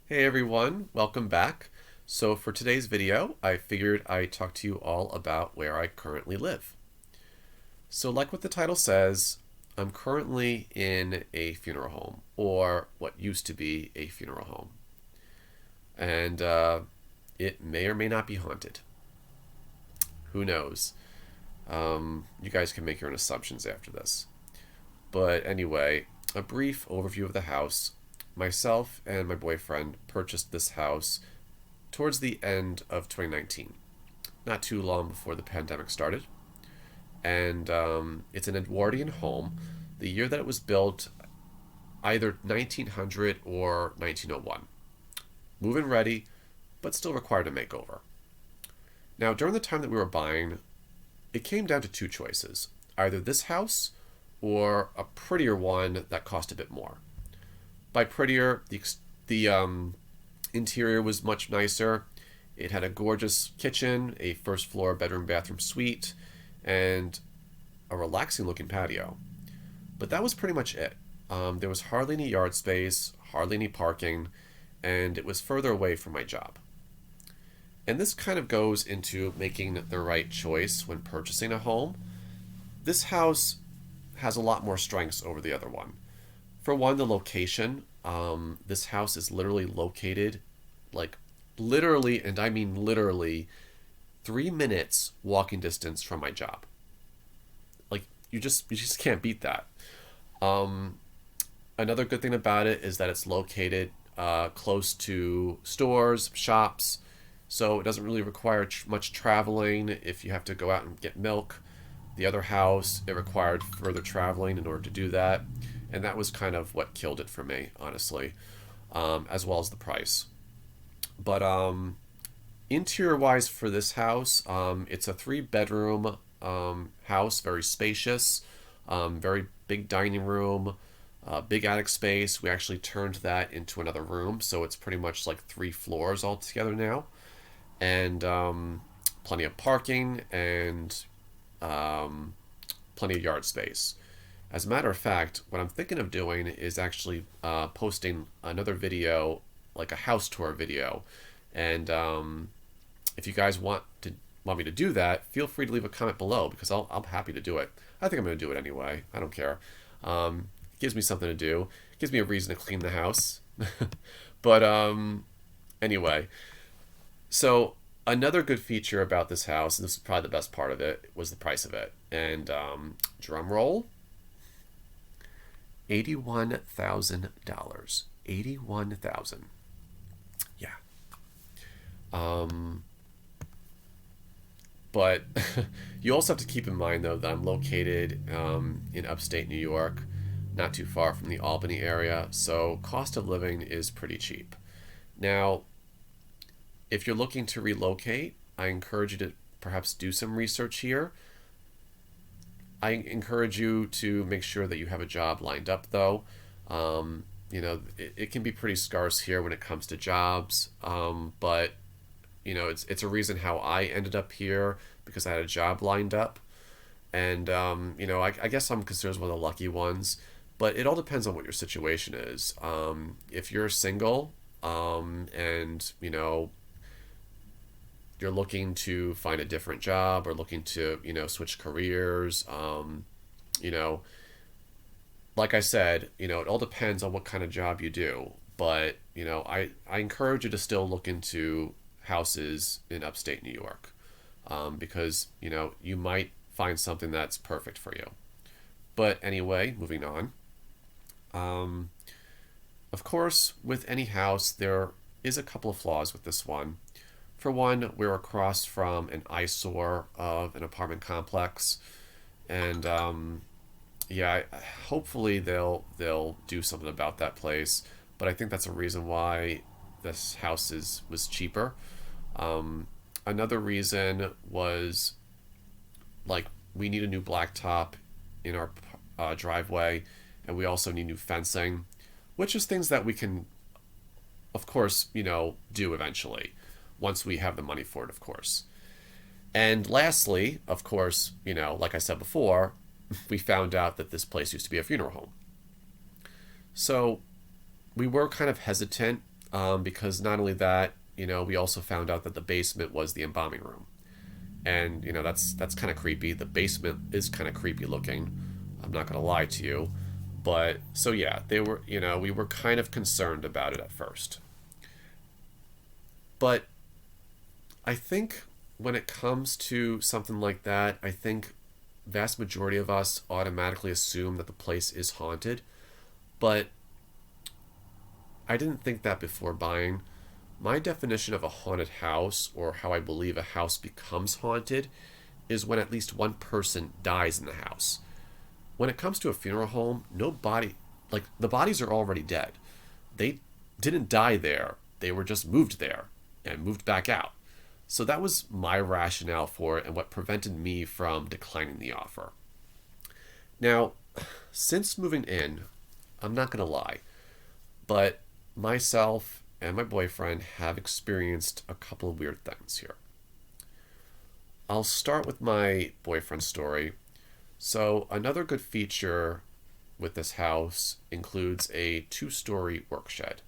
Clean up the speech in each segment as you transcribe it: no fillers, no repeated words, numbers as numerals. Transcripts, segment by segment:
Hey everyone, welcome back. So for today's video, I figured I'd talk to you all about where I currently live. So like what the title says, I'm currently in a funeral home, or what used to be a funeral home. And it may or may not be haunted. Who knows? You guys can make your own assumptions after this. But anyway, a brief overview of the house. Myself and my boyfriend purchased this house towards the end of 2019, not too long before the pandemic started. And it's an Edwardian home. The year that it was built, either 1900 or 1901. Move-in ready, but still required a makeover. Now, during the time that we were buying, it came down to two choices: either this house or a prettier one that cost a bit more. By prettier, the interior was much nicer. It had a gorgeous kitchen, a first floor bedroom bathroom suite, and a relaxing looking patio. But that was pretty much it. There was hardly any yard space, hardly any parking, and it was further away from my job. And this kind of goes into making the right choice when purchasing a home. This house has a lot more strengths over the other one. For one, the location. This house is literally located, like literally, and I mean literally, 3 minutes walking distance from my job. Like you just can't beat that. Um, Another good thing about it is that it's located close to stores, shops, so it doesn't really require much traveling if you have to go out and get milk. The other house, it required further traveling in order to do that, and that was kind of what killed it for me, honestly, as well as the price. But interior wise for this house, it's a three-bedroom house, very spacious, very big dining room, big attic space. We actually turned that into another room, so it's pretty much like 3 floors all together now, and plenty of parking and um, plenty of yard space. As a matter of fact, what I'm thinking of doing is actually posting another video, like a house tour video, and if you guys want me to do that, feel free to leave a comment below because I'm happy to do it. I think I'm going to do it anyway. I don't care. It gives me something to do. It gives me a reason to clean the house. But anyway, so another good feature about this house, and this is probably the best part of it, was the price of it. And drum roll, $81,000. 81,000. Yeah. Um, but you also have to keep in mind, though, that I'm located in upstate New York, not too far from the Albany area, so cost of living is pretty cheap. Now, if you're looking to relocate, I encourage you to perhaps do some research here. I encourage you to make sure that you have a job lined up, though. It can be pretty scarce here when it comes to jobs, but it's a reason how I ended up here because I had a job lined up, and I guess I'm considered one of the lucky ones. But it all depends on what your situation is. If you're single, and you're looking to find a different job or looking to switch careers, you know like I said, it all depends on what kind of job you do. But I encourage you to still look into houses in upstate New York, because you might find something that's perfect for you. But anyway, moving on. Um, of course, with any house, there is a couple of flaws with this one. For one, we're across from an eyesore of an apartment complex, and yeah, hopefully they'll do something about that place. But I think that's a reason why this house is was cheaper. Um, Another reason was, like, we need a new blacktop in our driveway, and we also need new fencing, which is things that we can, of course, do eventually once we have the money for it, of course. And lastly, of course, like I said before, we found out that this place used to be a funeral home. So we were kind of hesitant because not only that, we also found out that the basement was the embalming room. And, that's kind of creepy. The basement is kind of creepy looking. I'm not going to lie to you. But, so yeah, we were kind of concerned about it at first. But I think when it comes to something like that, I think vast majority of us automatically assume that the place is haunted. But I didn't think that before buying. My definition of a haunted house, or how I believe a house becomes haunted, is when at least one person dies in the house. When it comes to a funeral home, the bodies are already dead. They didn't die there. They were just moved there and moved back out. So that was my rationale for it and what prevented me from declining the offer. Now, since moving in, I'm not going to lie, but myself and my boyfriend have experienced a couple of weird things here. I'll start with my boyfriend's story. So, another good feature with this house includes a 2-story work shed.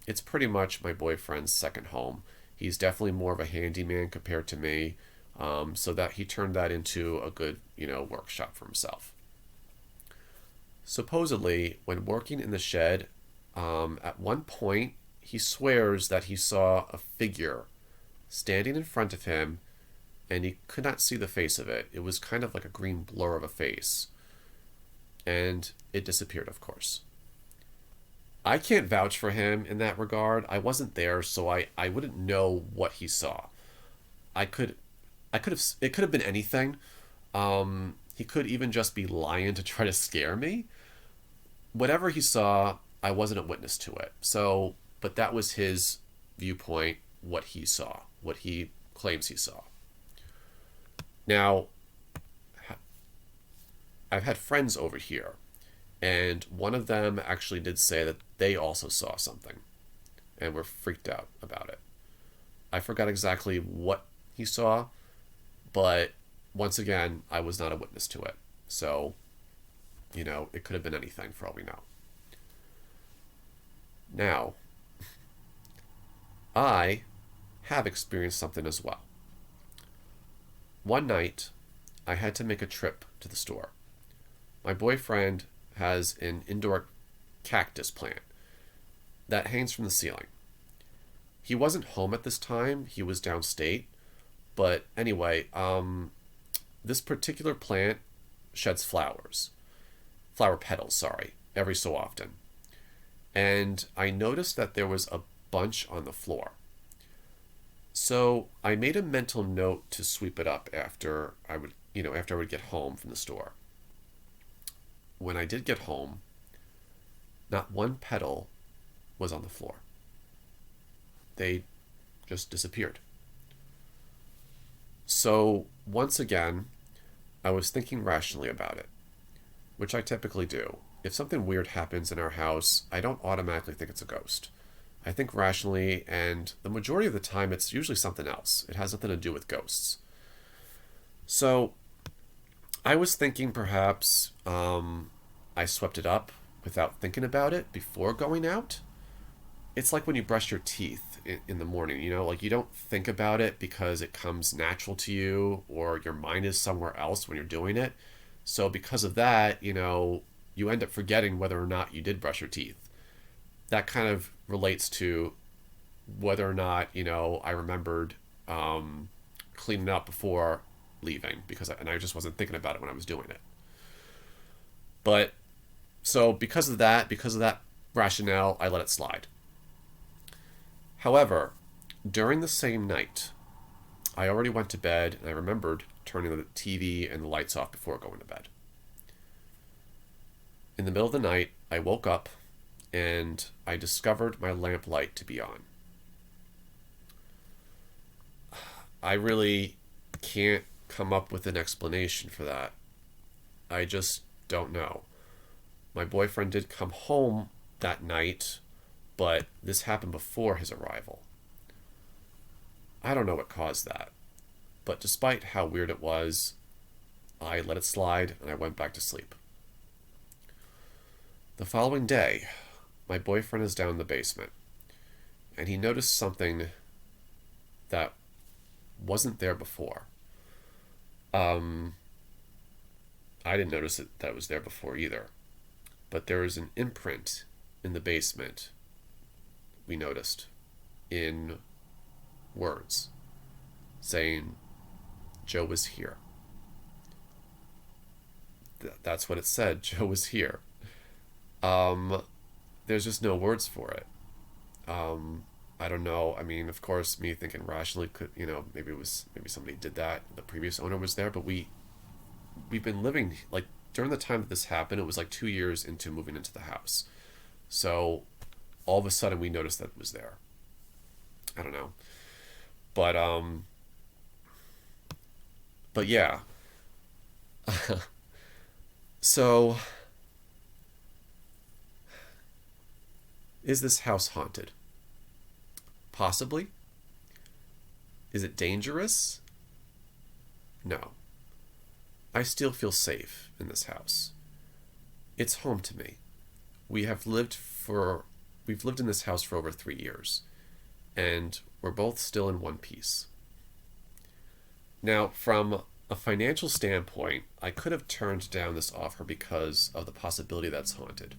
It's pretty much my boyfriend's second home. He's definitely more of a handyman compared to me, so that he turned that into a good, workshop for himself. Supposedly, when working in the shed, at one point, he swears that he saw a figure standing in front of him, and he could not see the face of it. It was kind of like a green blur of a face. And it disappeared, of course. I can't vouch for him in that regard. I wasn't there, so I wouldn't know what he saw. It could have been anything. He could even just be lying to try to scare me. Whatever he saw, I wasn't a witness to it. So, but that was his viewpoint, what he saw, what he claims he saw. Now, I've had friends over here, and one of them actually did say that they also saw something and were freaked out about it. I forgot exactly what he saw, but once again, I was not a witness to it. So, it could have been anything for all we know. Now, I have experienced something as well. One night, I had to make a trip to the store. My boyfriend has an indoor cactus plant that hangs from the ceiling. He wasn't home at this time, he was downstate. But anyway, this particular plant sheds flower petals, every so often. And I noticed that there was a bunch on the floor. So I made a mental note to sweep it up after I would get home from the store. When I did get home, not one petal was on the floor. They just disappeared. So once again, I was thinking rationally about it, which I typically do. If something weird happens in our house, I don't automatically think it's a ghost. I think rationally, and the majority of the time it's usually something else. It has nothing to do with ghosts. So I was thinking perhaps I swept it up without thinking about it before going out. It's like when you brush your teeth in the morning, you don't think about it because it comes natural to you, or your mind is somewhere else when you're doing it. So because of that, you end up forgetting whether or not you did brush your teeth. That kind of relates to whether or not, I remembered cleaning up before leaving, I just wasn't thinking about it when I was doing it. But so because of that rationale, I let it slide. However, during the same night, I already went to bed, and I remembered turning the TV and the lights off before going to bed. In the middle of the night, I woke up and I discovered my lamp light to be on. I really can't come up with an explanation for that. I just don't know. My boyfriend did come home that night, but this happened before his arrival. I don't know what caused that, but despite how weird it was, I let it slide and I went back to sleep. The following day, my boyfriend is down in the basement. and he noticed something that wasn't there before. I didn't notice that was there before either, but there was an imprint in the basement, we noticed, in words saying Joe was here. That's what it said. Joe was here. There's just no words for it. I don't know. I mean, of course, me thinking rationally could, maybe somebody did that. The previous owner was there, but we've been living, like, during the time that this happened, it was like 2 years into moving into the house. So all of a sudden we noticed that it was there. I don't know. But yeah. So is this house haunted? Possibly. Is it dangerous? No. I still feel safe in this house. It's home to me. We've lived in this house for over 3 years, and we're both still in one piece. Now, from a financial standpoint, I could have turned down this offer because of the possibility that's haunted.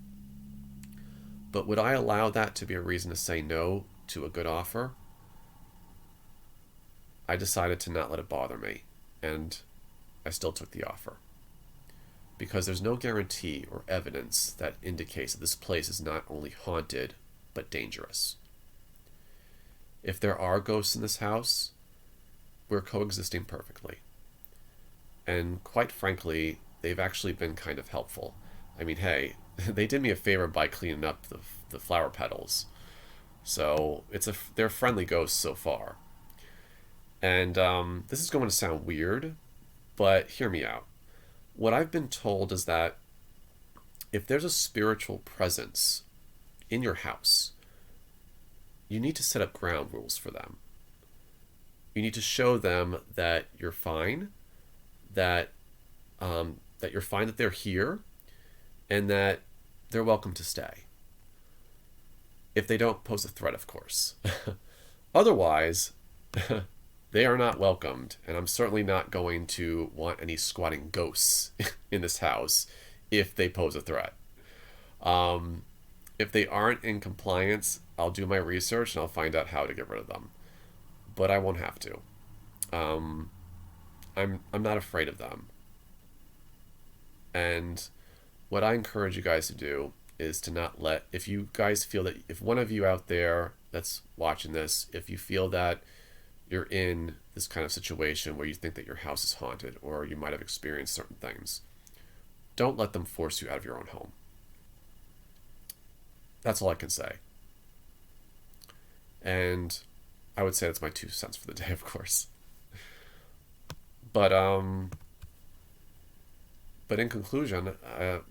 But would I allow that to be a reason to say no to a good offer? I decided to not let it bother me, and I still took the offer. Because there's no guarantee or evidence that indicates that this place is not only haunted, but dangerous. If there are ghosts in this house, we're coexisting perfectly. And quite frankly, they've actually been kind of helpful. I mean, hey, they did me a favor by cleaning up the flower petals. So they're friendly ghosts so far. And this is going to sound weird, but hear me out. What I've been told is that if there's a spiritual presence in your house, you need to set up ground rules for them. You need to show them that you're fine, that you're fine that they're here, and that they're welcome to stay. If they don't pose a threat, of course. Otherwise, they are not welcomed, and I'm certainly not going to want any squatting ghosts in this house if they pose a threat. If they aren't in compliance, I'll do my research and I'll find out how to get rid of them. But I won't have to. I'm not afraid of them. And what I encourage you guys to do is to not let, if you guys feel that, if one of you out there that's watching this, if you feel that you're in this kind of situation where you think that your house is haunted or you might have experienced certain things, don't let them force you out of your own home. That's all I can say. And I would say that's my 2 cents for the day, of course. But in conclusion,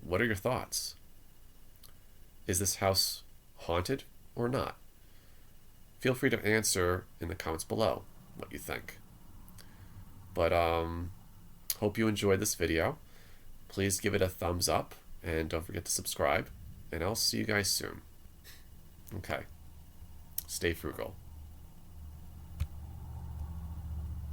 what are your thoughts? Is this house haunted or not? Feel free to answer in the comments below what you think. But hope you enjoyed this video. Please give it a thumbs up and don't forget to subscribe. And I'll see you guys soon. Okay. Stay frugal.